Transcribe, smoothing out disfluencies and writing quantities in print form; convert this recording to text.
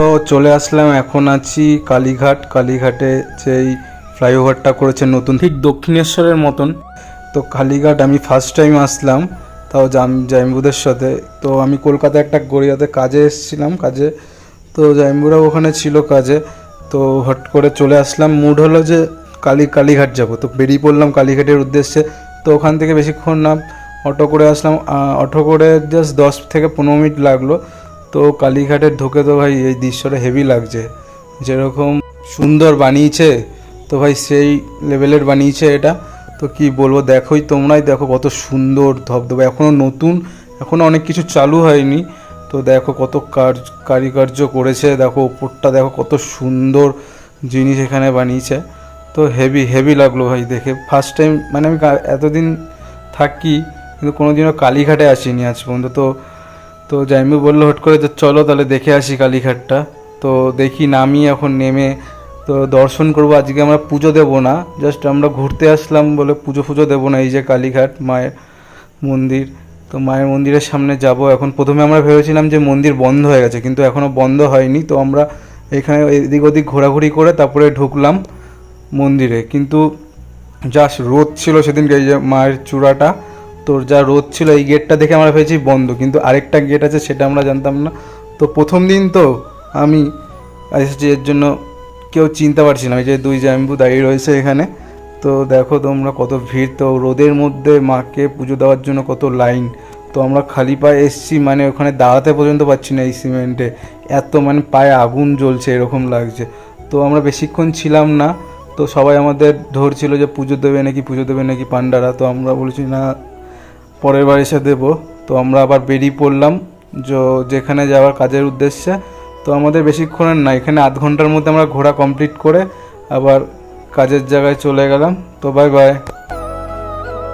তো চলে আসলাম, এখন আছি কালীঘাট। কালীঘাটে যেই ফ্লাইওভারটা করেছে নতুন, ঠিক দক্ষিণেশ্বরের মতন। তো কালীঘাট আমি ফার্স্ট টাইম আসলাম, তাও জাইম্বুদের সাথে। তো আমি কলকাতায় একটা গড়িয়াতে কাজে এসেছিলাম, তো জাইম্বুরা ওখানে ছিল কাজে। তো হট করে চলে আসলাম, মুড হলো যে কালীঘাট যাব। তো বেরিয়ে পড়লাম কালীঘাটের উদ্দেশ্যে। তো ওখান থেকে বেশিক্ষণ না, অটো করে আসলাম। অটো করে জাস্ট 10 থেকে 15 মিনিট লাগলো। তো কালীঘাটে ঢুকে তো ভাই এই দৃশ্যটা হেভি লাগছে, যেরকম সুন্দর বানিয়েছে। তো ভাই সেই লেভেলের বানিয়েছে এটা। তো কি বলবো, দেখোই তোমরাই দেখো কত সুন্দর ধবধবে, এখনও নতুন, এখনও অনেক কিছু চালু হয়নি। তো দেখো কত কারিকার্য করেছে, দেখো উপরটা দেখো কত সুন্দর জিনিস এখানে বানিয়েছে। তো হেভি লাগলো ভাই দেখে। ফার্স্ট টাইম, মানে আমি এতদিন থাকি কিন্তু কোনোদিনও কালীঘাটে আসিনি আজ পর্যন্ত। তো জাইম্বু বললো হট করে যে চলো তাহলে দেখে আসি কালীঘাটটা। তো দেখি, নামি এখন নেমে তো দর্শন করবো। আজকে আমরা পুজো দেবো না, জাস্ট আমরা ঘুরতে আসলাম বলে পুজো দেবো না। এই যে কালীঘাট মায়ের মন্দির, তো মায়ের মন্দিরের সামনে যাব। এখন প্রথমে আমরা ভেবেছিলাম যে মন্দির বন্ধ হয়ে গেছে, কিন্তু এখনও বন্ধ হয়নি। তো আমরা এখানে এদিক ওদিক ঘোরাঘুরি করে তারপরে ঢুকলাম মন্দিরে। কিন্তু যা রোদ ছিল সেদিনকে, এই যে মায়ের চূড়াটা, তোর যা রোদ ছিল, এই গেটটা দেখে আমরা ভেবেছি বন্ধ, কিন্তু আরেকটা গেট আছে সেটা আমরা জানতাম না। তো প্রথম দিন তো আমি এসেছি, এর জন্য কেউ চিনতে পারছি না। এই যে দুই জাম্বু দাঁড়িয়ে রয়েছে এখানে। তো দেখো তোমরা কত ভিড়, তো রোদের মধ্যে মাকে পুজো দেওয়ার জন্য কত লাইন। তো আমরা খালি পায়ে এসছি, মানে ওখানে দাঁড়াতে পর্যন্ত পারছি না এই সিমেন্টে, এত মানে পায়ে আগুন জ্বলছে এরকম লাগছে। তো আমরা বেশিক্ষণ ছিলাম না। তো সবাই আমাদের ধরছিল যে পুজো দেবে নাকি পান্ডারা। তো আমরা বলেছি না, পরের বার এসে দেবো। তো আমরা আবার বেরিয়ে পড়লাম যেখানে যাওয়ার কাজের উদ্দেশ্যে। তো আমাদের বেশিক্ষণের না, এখানে আধ ঘন্টার মধ্যে আমরা ঘোরা কমপ্লিট করে আবার কাজের জায়গায় চলে গেলাম। তো বাই বাই।